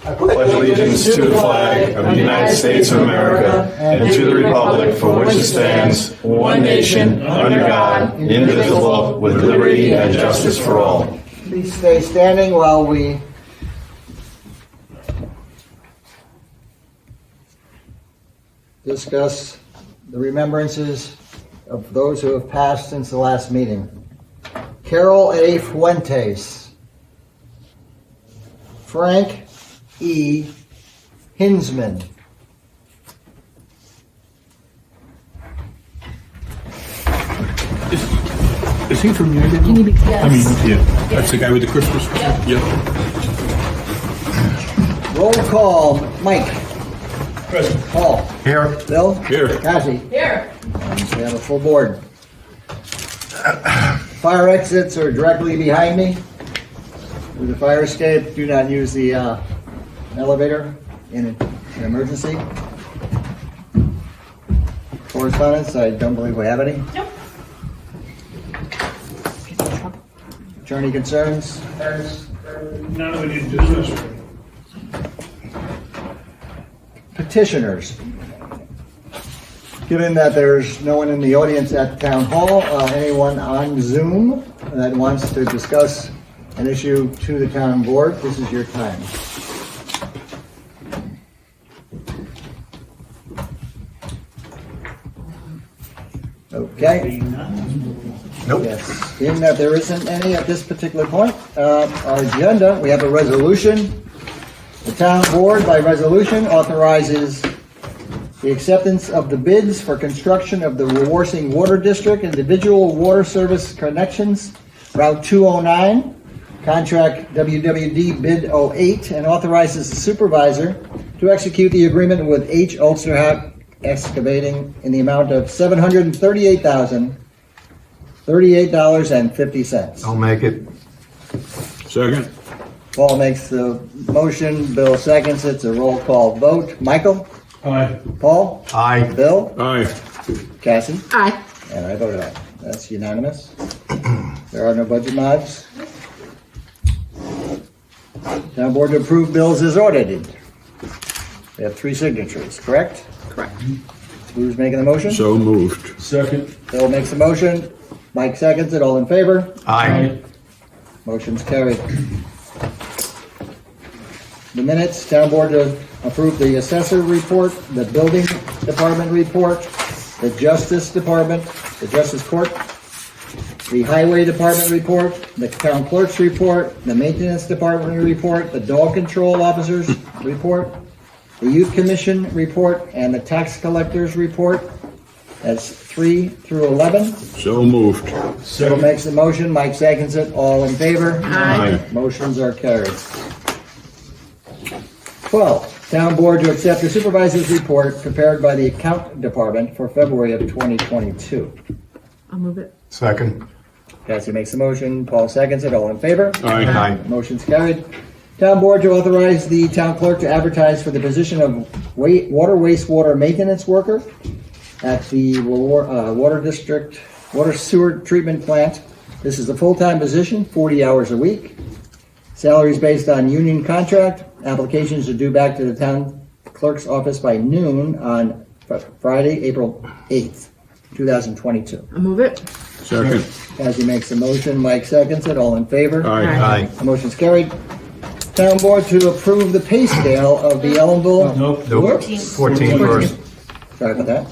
I pledge allegiance to the flag of the United States of America and to the republic for which it stands, one nation, under God, indivisible, with liberty and justice for all. Please stay standing while we discuss the remembrances of those who have passed since the last meeting. Carol A. Fuentes, Frank E. Hinsman, Is he from your Can you be clear? I mean, yeah. That's the guy with the Christmas tree? Yeah. roll call, Mike. Present. Paul. Here. Bill. Here. Cassie. Here. We have a full board. Fire exits are directly behind me. With the fire escape, do not use the elevator in an emergency. Correspondence, I don't believe we have any. Nope. Attorney concerns? None of it is discussed. Petitioners. Given that there's no one in the audience at Town Hall, anyone on Zoom that wants to discuss an issue to the town board, this is your time. Okay. Nope. Yes. Being that there isn't any at this particular point, our agenda, we have a resolution. The town board, by resolution, authorizes the acceptance of the bids for construction of the Wawarsing Water District Individual Water Service Connections, Route 209, contract WWD bid 08, and authorizes the supervisor to execute the agreement with H. Ulsterhout Excavating in the amount of $738.50. I'll make it. Second. Paul makes the motion, Bill seconds it, it's a roll call vote. Michael? Aye. Paul? Aye. Bill? Aye. Cassie? Aye. And I voted aye. That's unanimous. There are no budget mods. Town board to approve bills as audited. We have 3 signatures, correct? Correct. Who's making the motion? So moved. Second. Bill makes the motion. Mike seconds it. All in favor? Aye. Motion's carried. The minutes, town board to approve the assessor report, the building department report, the justice department, the justice court, the highway department report, the town clerk's report, the maintenance department report, the dog control officer's report, the youth commission report, and the tax collector's report. That's 3 through 11. So moved. Bill makes the motion, Mike seconds it, all in favor? Aye. Motions are carried. 12, town board to accept the supervisor's report prepared by the account department for February of 2022. I'll move it. Second. Cassie makes the motion, Paul seconds it, all in favor? Aye. Motion's carried. Town board to authorize the town clerk to advertise for the position of water wastewater maintenance worker at the water district, water sewer treatment plant. This is a full-time position, 40 hours a week. Salaries based on union contract. Applications are due back to the town clerk's office by noon on Friday, April 8th, 2022. I'll move it. Second. Cassie makes the motion, Mike seconds it, all in favor? Aye. The motion's carried. Town board to approve the pay scale of the Ellenville. Nope. Nope. 14 first. Sorry about that.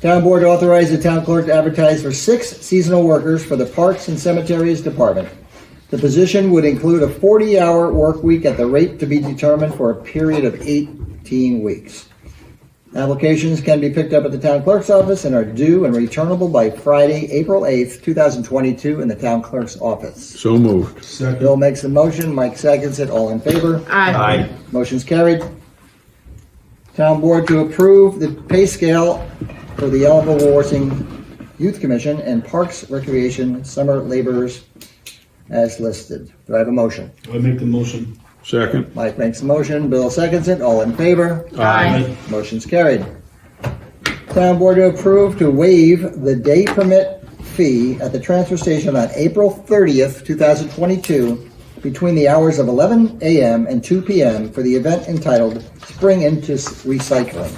Town board to authorize the town clerk to advertise for 6 seasonal workers for the Parks and Cemeteries Department. The position would include a 40-hour work week at the rate to be determined for a period of 18 weeks. Applications can be picked up at the town clerk's office and are due and returnable by Friday, April 8th, 2022 in the town clerk's office. So moved. Bill makes the motion, Mike seconds it, all in favor? Aye. Motion's carried. Town board to approve the pay scale for the Ellenville Wawarsing Youth Commission and Parks Recreation Summer Laborers as listed. Do I have a motion? I make the motion. Second. Mike makes the motion, Bill seconds it, all in favor? Aye. Motion's carried. Town board to approve to waive the day permit fee at the transfer station on April 30th, 2022 between the hours of 11 a.m. and 2 p.m. for the event entitled Spring into Recycling.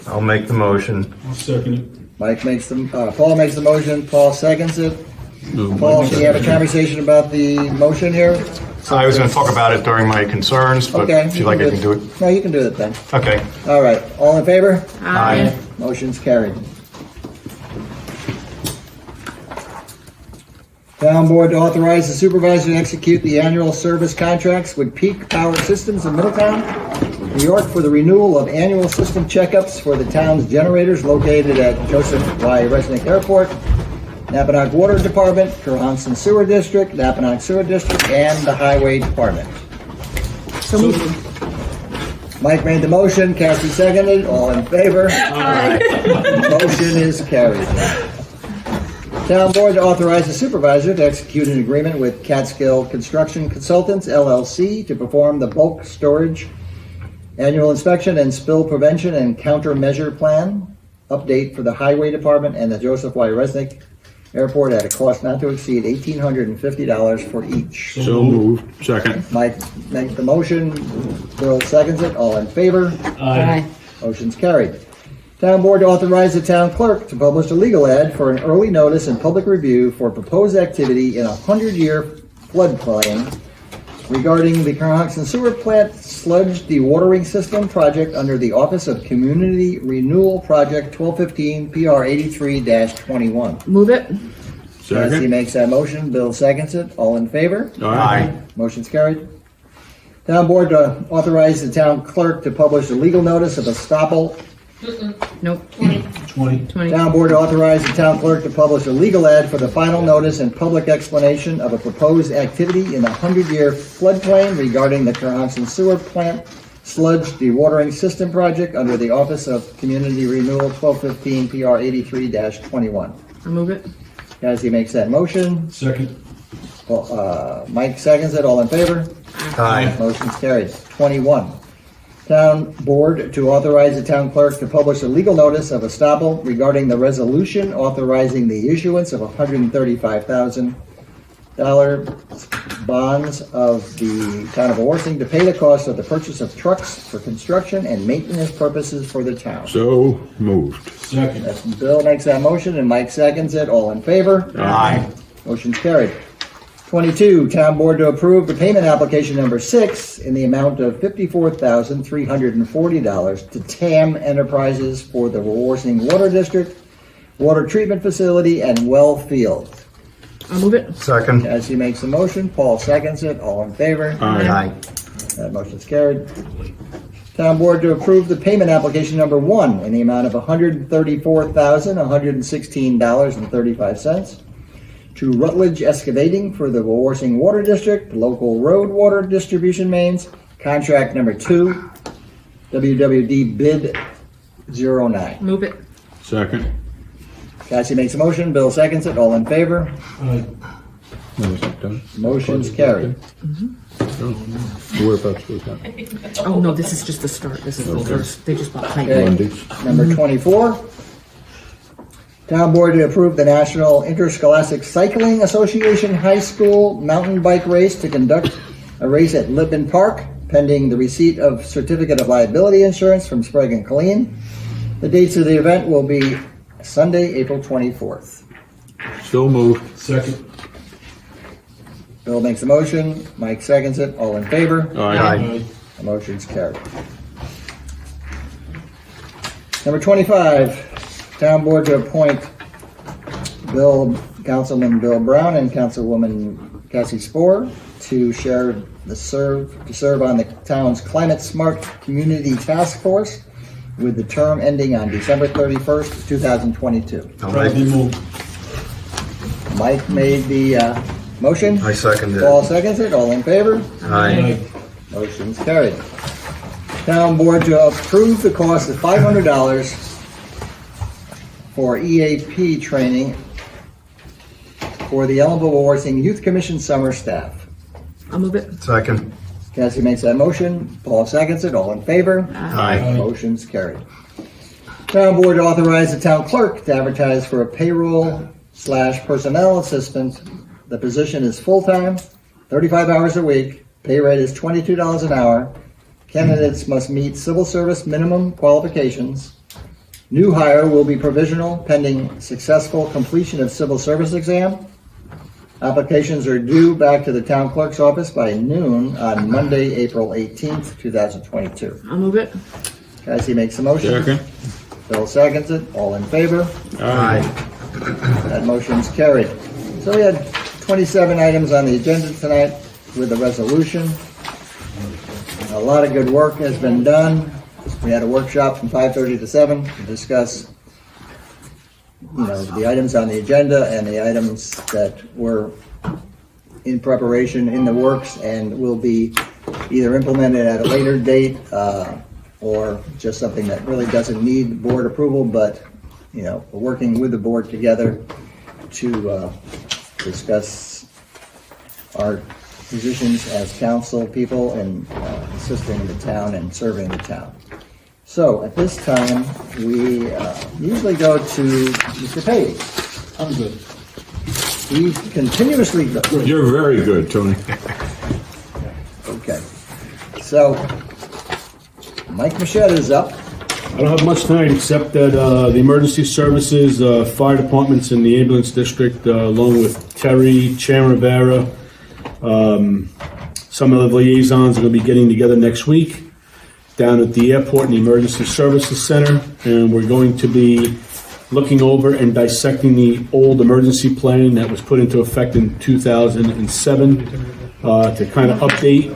I'll make the motion. I'll second it. Paul makes the motion, Paul seconds it. No, Paul, Mike do you have a conversation about the motion here? I was going to talk about it during my concerns, but Okay. if you'd like, I can do it. No, you can do it then. Okay. All right, all in favor? Aye. Motion's carried. Town board to authorize the supervisor to execute the annual service contracts with Peak Power Systems of Middletown, New York for the renewal of annual system checkups for the town's generators located at Joseph Y. Resnick Airport, Napanock Water Department, Cohasset Sewer District, Napanock Sewer District, and the Highway Department. So moved. Mike made the motion, Cassie seconded, all in favor? Aye. Motion is carried. Town board to authorize the supervisor to execute an agreement with Catskill Construction Consultants, LLC, to perform the bulk storage annual inspection and spill prevention and countermeasure plan update for the Highway Department and the Joseph Y. Resnick Airport at a cost not to exceed $1,850 for each. So moved. Second. Mike makes the motion, Bill seconds it, all in favor? Aye. Motion's carried. Town board to authorize the town clerk to publish a legal ad for an early notice and public review for proposed activity in a 100-year floodplain regarding the Cohasset Sewer Plant Sludge Dewatering System project under the Office of Community Renewal Project 1215 PR 83-21. Move it. Cassie Second. makes that motion, Bill seconds it, all in favor? Aye. Motion's carried. Town board to authorize the town clerk to publish a legal notice of estoppel. Nope. 20. 20. Town board to authorize the town clerk to publish a legal ad for the final notice and public explanation of a proposed activity in a 100-year floodplain regarding the Cohasset Sewer Plant Sludge Dewatering System project under the Office of Community Renewal 1215 PR 83-21. I'll move it. Cassie makes that motion. Second. Mike seconds it. All in favor? Aye. Motion's carried. 21. Town board to authorize the town clerk to publish a legal notice of estoppel regarding the resolution authorizing the issuance of $135,000 bonds of the town of Wawarsing to pay the cost of the purchase of trucks for construction and maintenance purposes for the town. So moved. That's Second. Bill makes that motion and Mike seconds it. All in favor? Aye. Motion's carried. 22, town board to approve the payment application number 6 in the amount of $54,340 to TAM Enterprises for the Wawarsing Water District, Water Treatment Facility, and Well Field. I'll move it. Second. Cassie makes the motion, Paul seconds it, all in favor? Aye. That motion's carried. Town board to approve the payment application number 1 in the amount of $134,116.35 to Rutledge Excavating for the Wawarsing Water District, local road water distribution mains, contract number 2, WWD bid 09. Move it. Second. Cassie makes a motion, Bill seconds it, all in favor? Aye. No, is that done? Motion's carried. Whereabouts was that? Oh, no, this is just the start. This is the first. They just bought pipe. Okay. Mondays. Number 24, town board to approve the National Interscholastic Cycling Association High School Mountain Bike Race to conduct a race at Lippman Park, pending the receipt of certificate of liability insurance from Sprague and Colleen. The dates of the event will be Sunday, April 24th. So moved. Second. Bill makes a motion, Mike seconds it, all in favor? Aye. The motion's carried. Number 25, town board to appoint Councilman Bill Brown and Councilwoman Cassie Spohr to serve on the town's Climate Smart Community Task Force with the term ending on December 31st, 2022. Probably moved. Mike made the motion. I second Paul it. seconds it, all in favor? Aye. Motion's carried. Town board to approve the cost of $500 for EAP training for the Ellenville Wawarsing Youth Commission summer staff. I'll move it. Second. Cassie makes that motion, Paul seconds it, all in favor? Aye. Motion's carried. Town board to authorize the town clerk to advertise for a payroll/personnel assistant. The position is full-time, 35 hours a week. Pay rate is $22 an hour. Candidates must meet civil service minimum qualifications. New hire will be provisional pending successful completion of civil service exam. Applications are due back to the town clerk's office by noon on Monday, April 18th, 2022. I'll move it. Cassie makes a motion. Second. Bill seconds it. All in favor? Aye. That motion's carried. So we had 27 items on the agenda tonight with a resolution. A lot of good work has been done. We had a workshop from 5:30 to 7 to discuss, the items on the agenda and the items that were in preparation, in the works, and will be either implemented at a later date or just something that really doesn't need board approval, but, we're working with the board together to discuss our positions as council people and assisting the town and serving the town. So at this time, we usually go to Mr. Page. I'm good. He's continuously good. You're very good, Tony. Okay. So Mike Machette is up. I don't have much tonight except that the emergency services, fire departments in the ambulance district, along with Terry, Chairman Rivera, some of the liaisons are going to be getting together next week down at the airport in the emergency services center, and we're going to be looking over and dissecting the old emergency plan that was put into effect in 2007 to kind of update.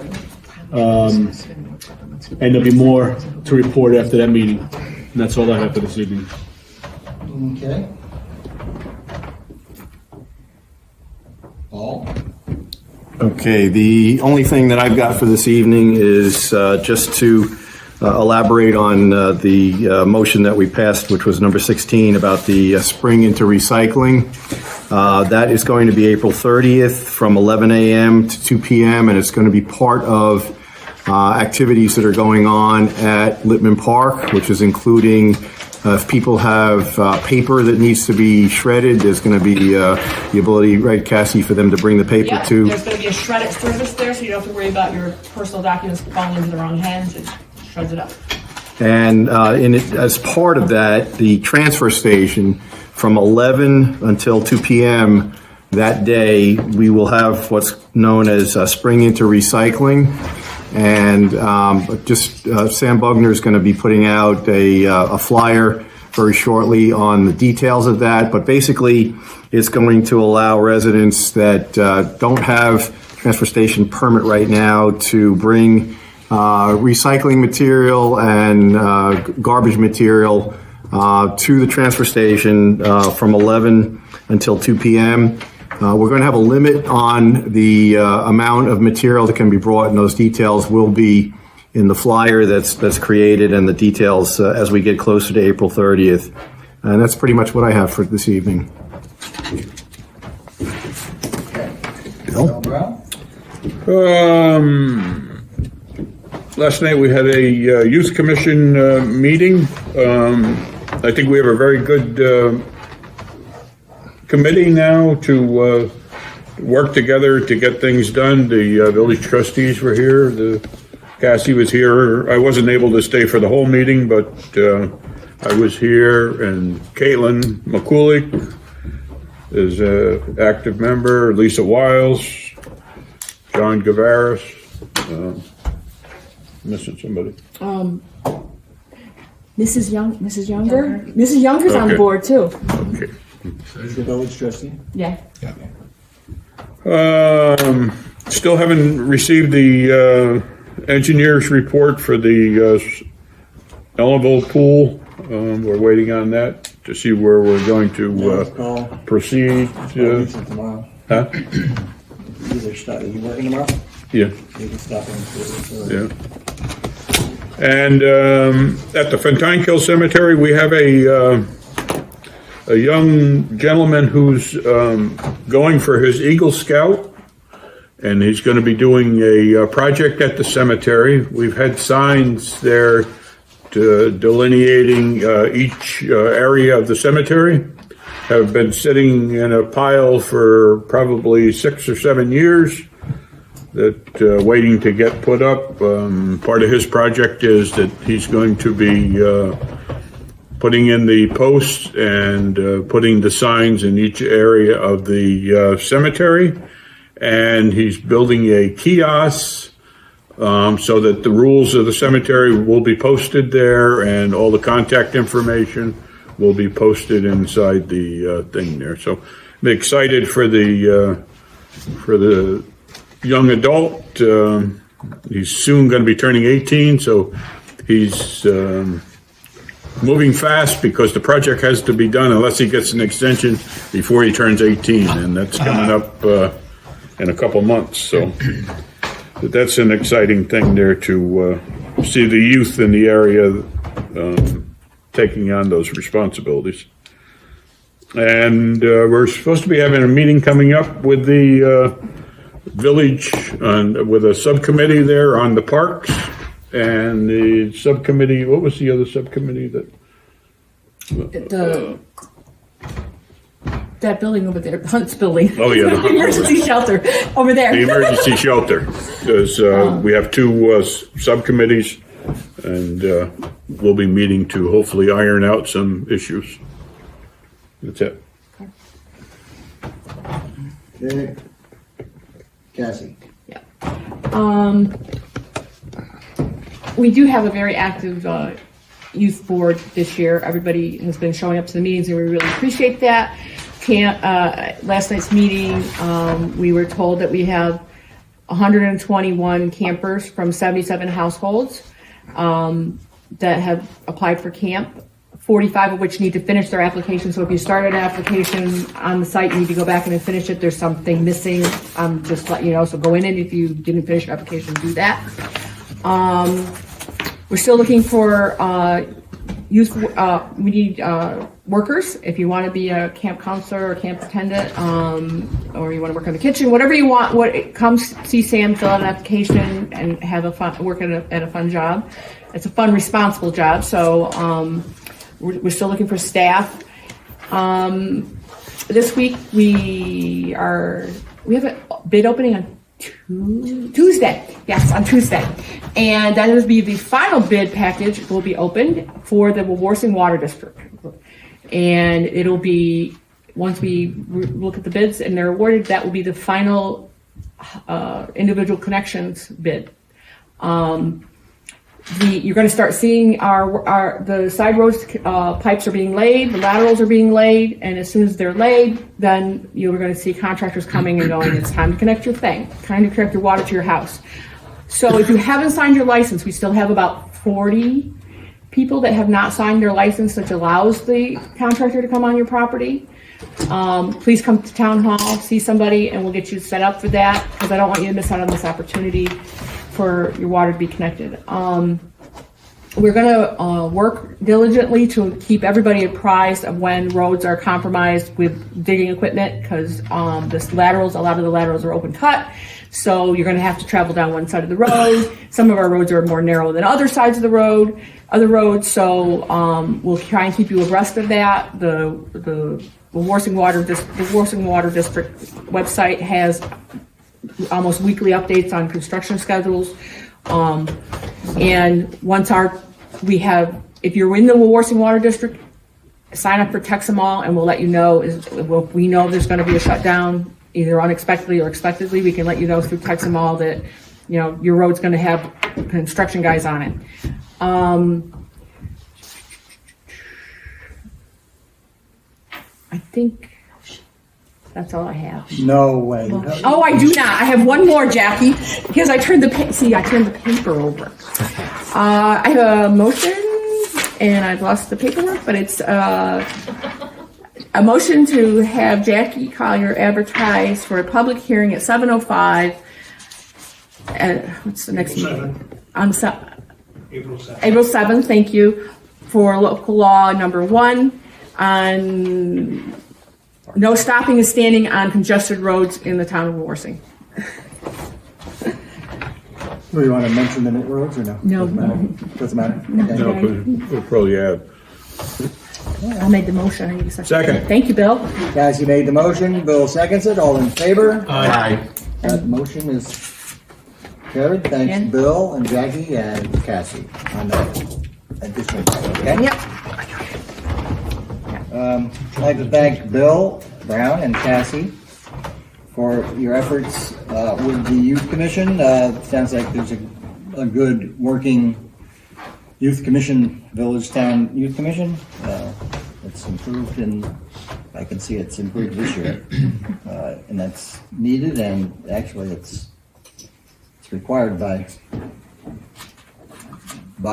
And there'll be more to report after that meeting. And that's all I have for this evening. Okay. Paul? Okay, the only thing that I've got for this evening is just to elaborate on the motion that we passed, which was number 16, about the spring into recycling. That is going to be April 30th from 11 a.m. to 2 p.m., and it's going to be part of activities that are going on at Littman Park, which is including if people have paper that needs to be shredded, there's going to be the ability, right, Cassie, for them to bring the paper Yeah, to. there's going to be a shred it service there, so you don't have to worry about your personal documents falling into the wrong hands. It shreds it up. And as part of that, the transfer station from 11 until 2 p.m. that day, we will have what's known as spring into recycling. And Sam Bugner is going to be putting out a flyer very shortly on the details of that. But basically, it's going to allow residents that don't have transfer station permit right now to bring recycling material and garbage material to the transfer station from 11 until 2 p.m. We're going to have a limit on the amount of material that can be brought, and those details will be in the flyer that's created, and the details as we get closer to April 30th. And that's pretty much what I have for this evening. Bill Brown? Last night we had a youth commission meeting. I think we have a very good committee now to work together to get things done. The village trustees were here. Cassie was here. I wasn't able to stay for the whole meeting, but I was here, and Caitlin McCulick is an active member, Lisa Wiles, John Gavaris, missing somebody. Mrs. Younger? Mrs. Younger's on Okay. board too. Okay. The village trustee? Yeah. Still haven't received the engineer's report for the Ellenville pool. We're waiting on that to see where we're going to Call. proceed. Lisa tomorrow. Huh? Either start. Are you working tomorrow? Yeah. You can stop in. Yeah. And at the Fontaine Cemetery, we have a young gentleman who's going for his Eagle Scout, and he's going to be doing a project at the cemetery. We've had signs there delineating each area of the cemetery. Have been sitting in a pile for probably 6 or 7 years. that waiting to get put up. Part of his project is that he's going to be putting in the posts and putting the signs in each area of the cemetery. And he's building a kiosk so that the rules of the cemetery will be posted there, and all the contact information will be posted inside the thing there. So I'm excited for the young adult. He's soon going to be turning 18, so he's moving fast because the project has to be done unless he gets an extension before he turns 18, and that's coming up in a couple months. So that's an exciting thing there to see the youth in the area taking on those responsibilities. And we're supposed to be having a meeting coming up with the village with a subcommittee there on the parks. And the subcommittee, what was the other subcommittee that? That building over there, Hunt's building. Oh, yeah, the Hunt emergency shelter over there. The emergency shelter. Because we have two subcommittees, and we'll be meeting to hopefully iron out some issues. That's it. Okay. Cassie. Yeah. We do have a very active youth board this year. Everybody has been showing up to the meetings, and we really appreciate that. Last night's meeting, we were told that we have 121 campers from 77 households that have applied for camp, 45 of which need to finish their application. So if you started an application on the site, you need to go back in and finish it. There's something missing, just let you know. So go in, and if you didn't finish your application, do that. We're still looking for youth. We need workers. If you want to be a camp counselor or camp attendant, or you want to work in the kitchen, whatever you want. Come see Sam, fill out an application, and have a fun work at a fun job. It's a fun, responsible job. So we're still looking for staff. This week we have a bid opening on Tuesday. Yes, on Tuesday. And that will be the final bid package will be opened for the Wawarsing Water District. And it'll be, once we look at the bids and they're awarded, that will be the final individual connections bid. You're going to start seeing the side roads pipes are being laid, the laterals are being laid, and as soon as they're laid, then you're going to see contractors coming and going, it's time to connect your thing, time to connect your water to your house. So if you haven't signed your license, we still have about 40 people that have not signed their license, which allows the contractor to come on your property. Please come to town hall, see somebody, and we'll get you set up for that, because I don't want you to miss out on this opportunity for your water to be connected. We're going to work diligently to keep everybody apprised of when roads are compromised with digging equipment, because a lot of the laterals are open cut, so you're going to have to travel down one side of the road. Some of our roads are more narrow than other sides of the road, other roads, so we'll try and keep you abreast of that. The Wawarsing Water District website has almost weekly updates on construction schedules. And once if you're in the Wawarsing Water District, sign up for Texamol, and we'll let you know. If we know there's going to be a shutdown, either unexpectedly or expectedly, we can let you know through Texamol that your road's going to have construction guys on it. I think that's all I have. No way. Oh, I do not. I have one more, Jackie, because I turned the paper over. I have a motion, and I've lost the paperwork, but it's a motion to have Jackie Collier advertise for a public hearing at 7:05. What's the next meeting? On April 7th. April 7th. Thank you, for local law number 1 on no stopping and standing on congested roads in the town of Wawarsing. Do you want to mention the roads or no? No. Doesn't matter. No, we'll probably add. I made the motion. I need a second. Second. Thank you, Bill. Cassie made the motion, Bill seconds it, all in favor? Aye. That motion is Carried. Thanks, And- Bill and Jackie and Cassie on the additional, okay? Yep. I'd like to thank Bill Brown and Cassie for your efforts with the Youth Commission. Sounds like there's a good working Youth Commission, Village Town Youth Commission. It's improved, and I can see it's improved this year. And that's needed, and actually it's required by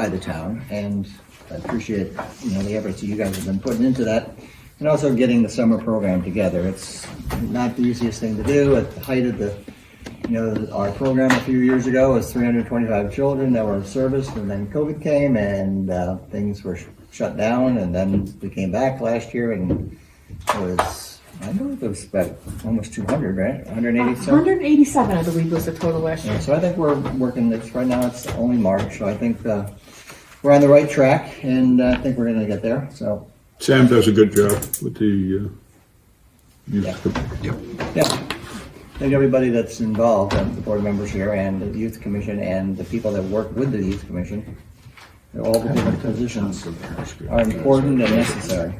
the town, and I appreciate, the efforts that you guys have been putting into that, and also getting the summer program together. It's not the easiest thing to do. At the height of our program a few years ago was 325 children that were serviced, and then COVID came, and things were shut down, and then we came back last year, and it was, I believe it was about almost 200, right? 187? 187, I believe, was the total last year. So I think we're working this, right now it's only March, so I think we're on the right track, and I think we're gonna get there, so, Sam does a good job with the youth. yeah. Thank everybody that's involved, the board members here, and the youth commission, and the people that work with the youth commission. All the different positions are important and necessary.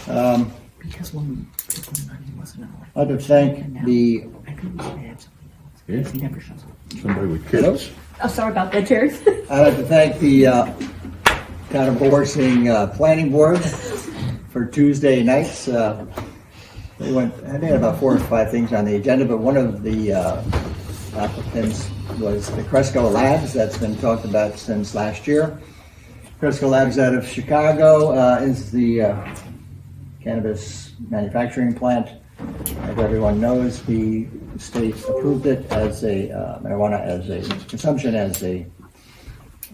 Because when people wasn't I'd like to thank the, I couldn't add something else. He never shows up. Somebody with kids. Oh, sorry about that, Terry. I'd like to thank the Town of Wawarsing Planning Board for Tuesday nights. They had about 4 or 5 things on the agenda, but one of the applicants was the Cresco Labs. That's been talked about since last year. Cresco Labs out of Chicago is the cannabis manufacturing plant. As everyone knows, the state approved it as a marijuana, as a consumption, as a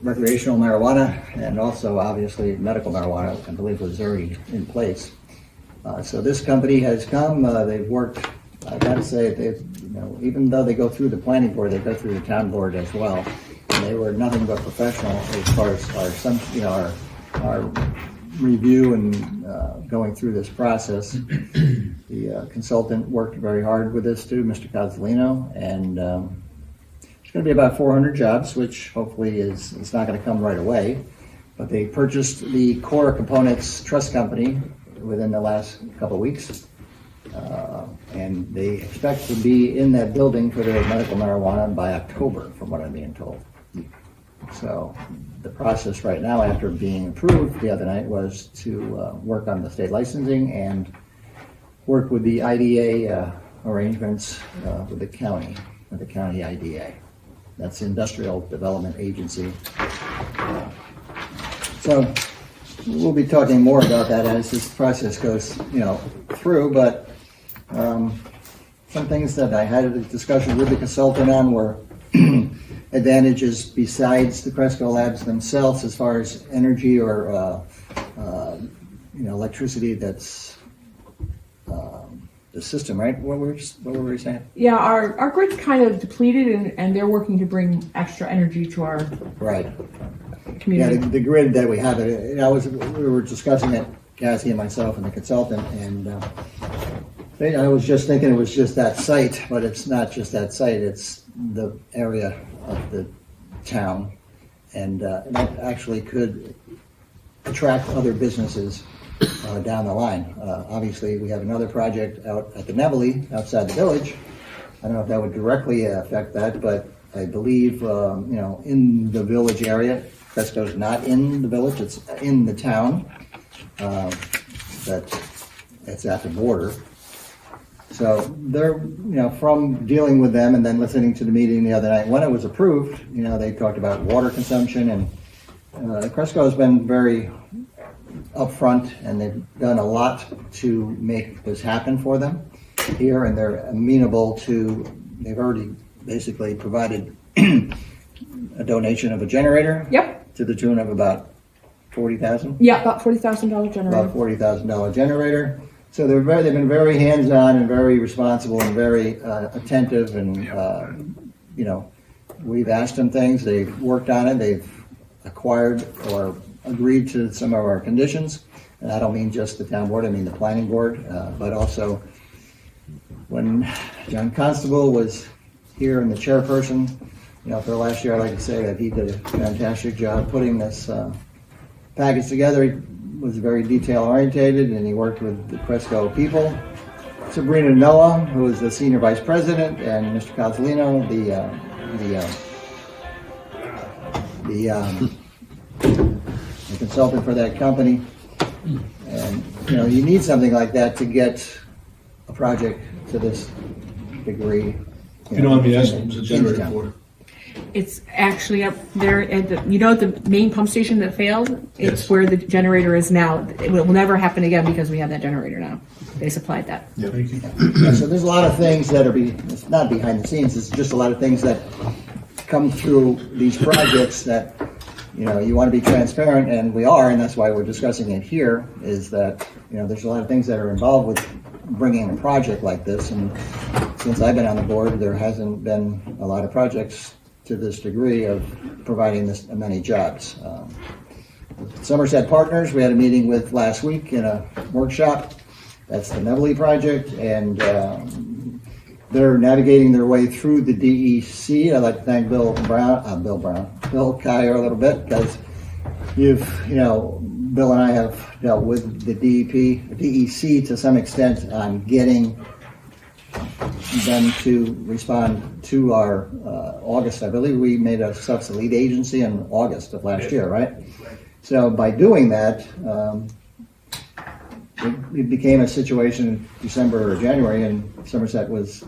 recreational marijuana, and also obviously medical marijuana, I believe, was already in place. So this company has come, they've worked, I gotta say, even though they go through the planning board, they go through the town board as well. And they were nothing but professional as far as our review and going through this process. The consultant worked very hard with this too, Mr. Cozzolino, and it's going to be about 400 jobs, which hopefully it's not going to come right away. But they purchased the Core Components Trust Company within the last couple of weeks, and they expect to be in that building for their medical marijuana by October, from what I'm being told. So the process right now, after being approved the other night, was to work on the state licensing and work with the IDA arrangements with the county IDA. That's the Industrial Development Agency. So we'll be talking more about that as this process goes, through, but some things that I had a discussion with the consultant on were advantages besides the Cresco Labs themselves as far as energy or electricity that's the system, right? What were we saying? Yeah, our grid's kind of depleted, and they're working to bring extra energy to our Right. community. Yeah, the grid that we have, we were discussing it, Cassie and myself and the consultant, and I was just thinking it was just that site, but it's not just that site, it's the area of the town, and that actually could attract other businesses down the line. Obviously, we have another project out at the Nevele, outside the village. I don't know if that would directly affect that, but I believe, in the village area, Cresco's not in the village, it's in the town. It's at the border. So they're, from dealing with them and then listening to the meeting the other night, when it was approved, they talked about water consumption, and Cresco has been very upfront, and they've done a lot to make this happen for them here, and they're amenable to, they've already basically provided a donation of a generator. Yep. To the tune of about $40,000. Yeah, about $40,000 generator. About $40,000 generator. So they've been very hands-on and very responsible and very attentive, and we've asked them things, they've worked on it, they've acquired or agreed to some of our conditions, and I don't mean just the town board, I mean the planning board, but also when John Constable was here and the chairperson, for the last year, I'd like to say that he did a fantastic job putting this package together. He was very detail orientated, and he worked with the Cresco people. Sabrina Noah, who is the senior vice president, and Mr. Cozzolino, the consultant for that company. And you need something like that to get a project to this degree. You know what the estimate was a generator for? It's actually up there at the main pump station that failed? It's Yes. where the generator is now. It will never happen again because we have that generator now. They supplied that. Thank you. Yeah, so there's a lot of things that it's not behind the scenes, it's just a lot of things that come through these projects that, you want to be transparent, and we are, and that's why we're discussing it here, is that, there's a lot of things that are involved with bringing a project like this, and since I've been on the board, there hasn't been a lot of projects to this degree of providing this many jobs. Somerset Partners, we had a meeting with last week in a workshop. That's the Neville project, and they're navigating their way through the DEC. I'd like to thank Bill Kyer a little bit, because Bill and I have dealt with the DEC to some extent on getting them to respond to our August. I believe we made ourselves a lead agency in August of last year, right? So by doing that, it became a situation in December or January, and Somerset was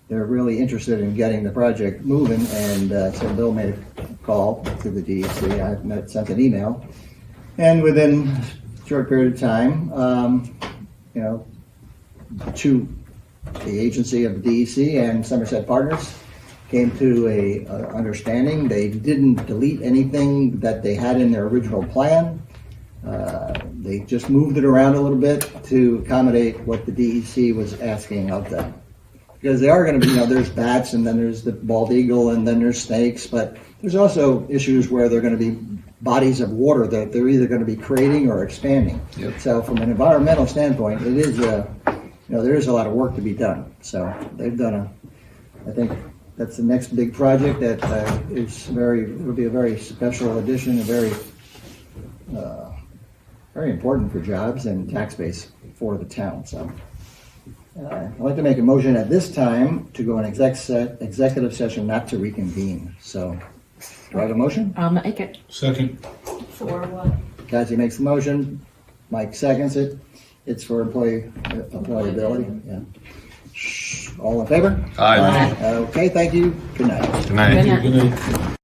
they're really interested in getting the project moving, and so Bill made a call to the DEC. I sent an email, and within a short period of time, to the agency of the DEC and Somerset Partners came to a understanding. They didn't delete anything that they had in their original plan. They just moved it around a little bit to accommodate what the DEC was asking of them. Because they are going to be, there's bats, and then there's the bald eagle, and then there's snakes, but there's also issues where they're going to be bodies of water that they're either going to be creating or expanding. Yep. So from an environmental standpoint, it is there is a lot of work to be done. So they've done I think that's the next big project that will be a very special addition, very important for jobs and tax base for the town. So I'd like to make a motion at this time to go in executive session, not to reconvene. So do I have a motion? I'll make it. Second. For what? Cassie makes the motion. Mike seconds it. It's for employability. Yeah. All in favor? Aye. Okay, thank you. Good night. Good night. Good night. Good night.